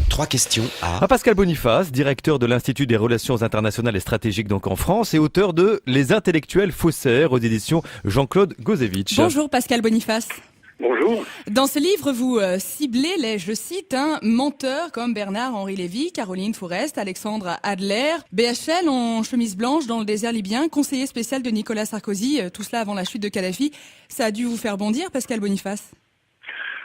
3 questions À Pascal Boniface, directeur de l'Institut des Relations Internationales et Stratégiques donc en France et auteur de Les Intellectuels Faussaires aux éditions Jean-Claude Gozevitch. Bonjour Pascal Boniface. Bonjour. Dans ce livre, vous ciblez les, je cite, menteurs comme Bernard-Henri Lévy, Caroline Fourest, Alexandre Adler, BHL en chemise blanche dans le désert libyen, conseiller spécial de Nicolas Sarkozy, tout cela avant la chute de Kadhafi. Ça a dû vous faire bondir, Pascal Boniface?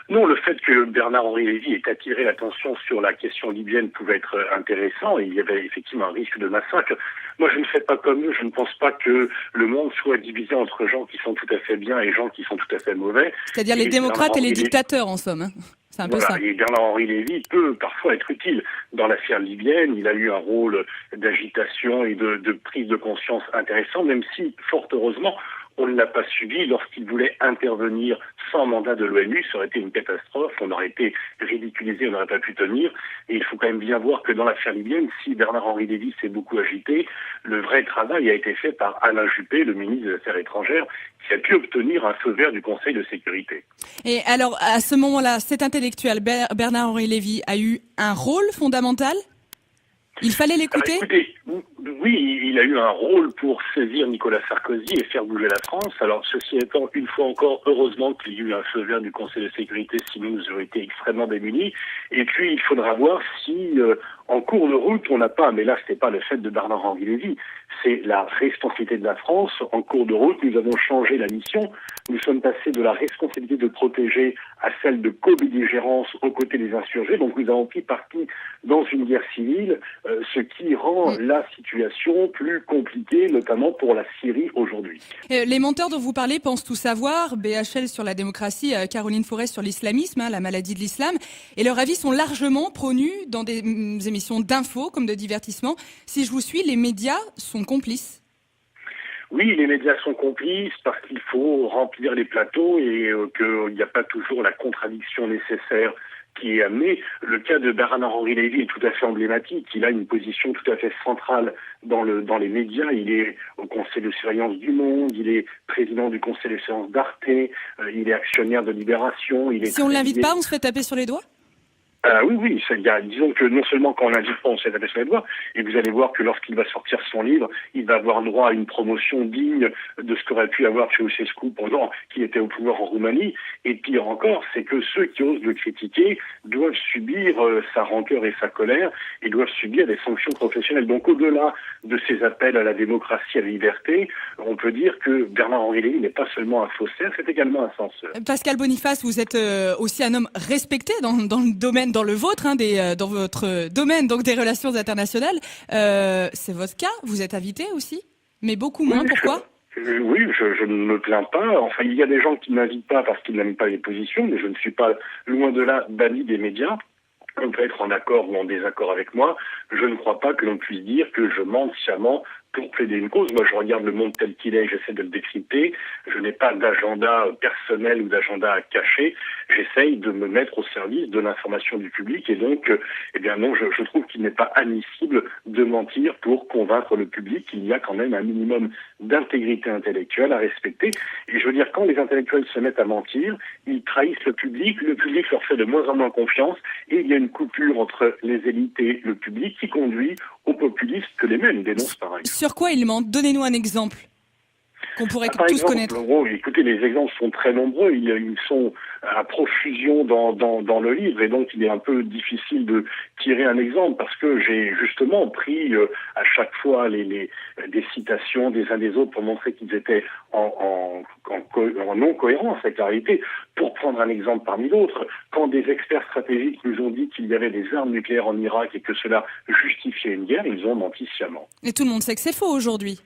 Non, le fait que Bernard-Henri Lévy ait attiré l'attention sur la question libyenne pouvait être intéressant et il y avait effectivement un risque de massacre. Moi, je ne fais pas comme eux. Je ne pense pas que le monde soit divisé entre gens qui sont tout à fait bien et gens qui sont tout à fait mauvais. C'est-à-dire les démocrates et les dictateurs, en somme. C'est un peu ça. Et Bernard-Henri Lévy peut parfois être utile. Dans l'affaire libyenne, il a eu un rôle d'agitation et de prise de conscience intéressant, même si, fort heureusement, on ne l'a pas suivi lorsqu'il voulait intervenir sans mandat de l'ONU. Ça aurait été une catastrophe, on aurait été ridiculisé, on n'aurait pas pu tenir. Et il faut quand même bien voir que dans l'affaire libyenne, si Bernard-Henri Lévy s'est beaucoup agité, le vrai travail a été fait par Alain Juppé, le ministre des Affaires étrangères, qui a pu obtenir un feu vert du Conseil de sécurité. Et alors, à ce moment-là, cet intellectuel, Bernard-Henri Lévy, a eu un rôle fondamental? Il fallait l'écouter? Écoutez, oui, il a eu un rôle pour saisir Nicolas Sarkozy et faire bouger la France. Alors, ceci étant, une fois encore, heureusement qu'il y a eu un feu vert du Conseil de sécurité, sinon nous aurions été extrêmement démunis. Et puis, il faudra voir si, en cours de route, on n'a pas, mais là, ce n'est pas le fait de Bernard-Henri Lévy, c'est la responsabilité de la France. En cours de route, nous avons changé la mission. Nous sommes passés de la responsabilité de protéger à celle de co-belligérance aux côtés des insurgés. Donc, nous avons pris parti dans une guerre civile, ce qui rend la situation plus compliquée, notamment pour la Syrie aujourd'hui. Les menteurs dont vous parlez pensent tout savoir, BHL sur la démocratie, Caroline Fourest sur l'islamisme, la maladie de l'islam, et leurs avis sont largement prônus dans des émissions d'infos comme de divertissement. Si je vous suis, les médias sont complices. Oui, les médias sont complices parce qu'il faut remplir les plateaux et qu'il n'y a pas toujours la contradiction nécessaire qui est amenée. Le cas de Bernard-Henri Lévy est tout à fait emblématique. Il a une position tout à fait centrale dans les médias. Il est au conseil de surveillance du Monde, il est président du conseil de surveillance d'Arte, il est actionnaire de Libération. Si on ne l'invite pas, on se fait taper sur les doigts? Oui, disons que non seulement quand on l'invite pas, on s'est tapé sur les doigts, et vous allez voir que lorsqu'il va sortir son livre, il va avoir droit à une promotion digne de ce qu'aurait pu avoir Ceausescu pendant qu'il était au pouvoir en Roumanie. Et pire encore, c'est que ceux qui osent le critiquer doivent subir sa rancœur et sa colère, et doivent subir des sanctions professionnelles. Donc au-delà de ces appels à la démocratie, à la liberté, on peut dire que Bernard-Henri Lévy n'est pas seulement un faussaire, c'est également un censeur. Pascal Boniface, vous êtes aussi un homme respecté dans le domaine, dans le vôtre, dans votre domaine donc des relations internationales. C'est votre cas, vous êtes invité aussi, mais beaucoup moins. Pourquoi? Oui, je ne me plains pas. Enfin, il y a des gens qui ne m'invitent pas parce qu'ils n'aiment pas les positions, mais je ne suis pas loin de là banni des médias. On peut être en accord ou en désaccord avec moi. Je ne crois pas que l'on puisse dire que je mente sciemment pour plaider une cause. Moi, je regarde le monde tel qu'il est et j'essaie de le décrypter. Je n'ai pas d'agenda personnel ou d'agenda à cacher. J'essaye de me mettre au service de l'information du public et donc, non, je trouve qu'il n'est pas admissible de mentir pour convaincre le public qu'il y a quand même un minimum d'intégrité intellectuelle à respecter. Et je veux dire, quand les intellectuels se mettent à mentir, ils trahissent le public leur fait de moins en moins confiance et il y a une coupure entre les élites et le public qui conduit aux populistes que les mêmes dénoncent par ailleurs. Sur quoi ils mentent? Donnez-nous un exemple qu'on pourrait tous connaître. Écoutez, les exemples sont très nombreux. Ils sont à profusion dans le livre et donc il est un peu difficile de tirer un exemple parce que j'ai justement pris à chaque fois des citations des uns des autres pour montrer qu'ils étaient en non-cohérence avec la réalité. Pour prendre un exemple parmi d'autres, quand des experts stratégiques nous ont dit qu'il y avait des armes nucléaires en Irak et que cela justifiait une guerre, ils ont menti sciemment. Et tout le monde sait que c'est faux aujourd'hui.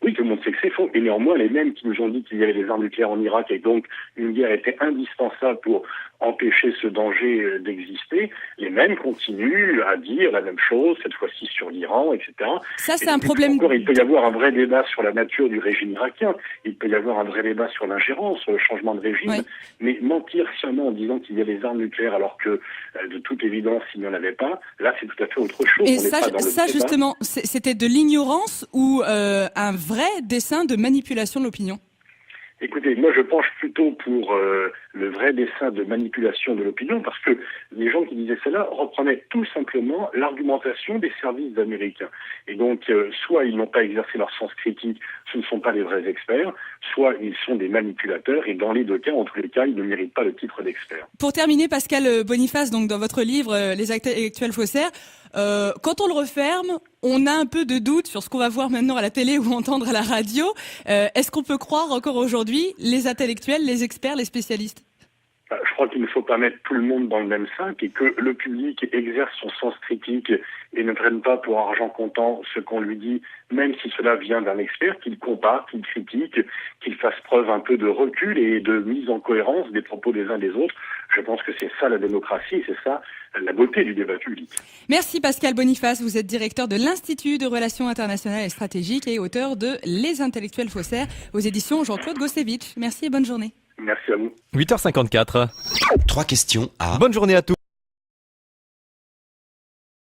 Oui, tout le monde sait que c'est faux. Et néanmoins, les mêmes qui nous ont dit qu'il y avait des armes nucléaires en Irak et donc une guerre était indispensable pour empêcher ce danger d'exister, les mêmes continuent à dire la même chose, cette fois-ci sur l'Iran, etc. Ça, c'est un problème. Encore, il peut y avoir un vrai débat sur la nature du régime irakien, il peut y avoir un vrai débat sur l'ingérence, sur le changement de régime, oui. Mais mentir sciemment en disant qu'il y a des armes nucléaires alors que, de toute évidence, il n'y en avait pas, là, c'est tout à fait autre chose. Et ça justement, c'était de l'ignorance ou un vrai dessein de manipulation de l'opinion? Écoutez, moi je penche plutôt pour le vrai dessein de manipulation de l'opinion, parce que les gens qui disaient cela reprenaient tout simplement l'argumentation des services américains. Et donc, soit ils n'ont pas exercé leur sens critique, ce ne sont pas des vrais experts, soit ils sont des manipulateurs, et dans les deux cas, en tous les cas, ils ne méritent pas le titre d'expert. Pour terminer, Pascal Boniface, donc dans votre livre Les intellectuels faussaires, quand on le referme, on a un peu de doute sur ce qu'on va voir maintenant à la télé ou entendre à la radio. Est-ce qu'on peut croire encore aujourd'hui les intellectuels, les experts, les spécialistes ? Je crois qu'il ne faut pas mettre tout le monde dans le même sac et que le public exerce son sens critique et ne prenne pas pour argent comptant ce qu'on lui dit, même si cela vient d'un expert, qu'il compare, qu'il critique, qu'il fasse preuve un peu de recul et de mise en cohérence des propos des uns des autres. Je pense que c'est ça la démocratie et c'est ça la beauté du débat public. Merci Pascal Boniface, vous êtes directeur de l'Institut de Relations internationales et stratégiques et auteur de Les intellectuels faussaires aux éditions Jean-Claude Gossevitch. Merci et bonne journée. Merci à vous. 8h54. 3 questions à... Bonne journée à tous.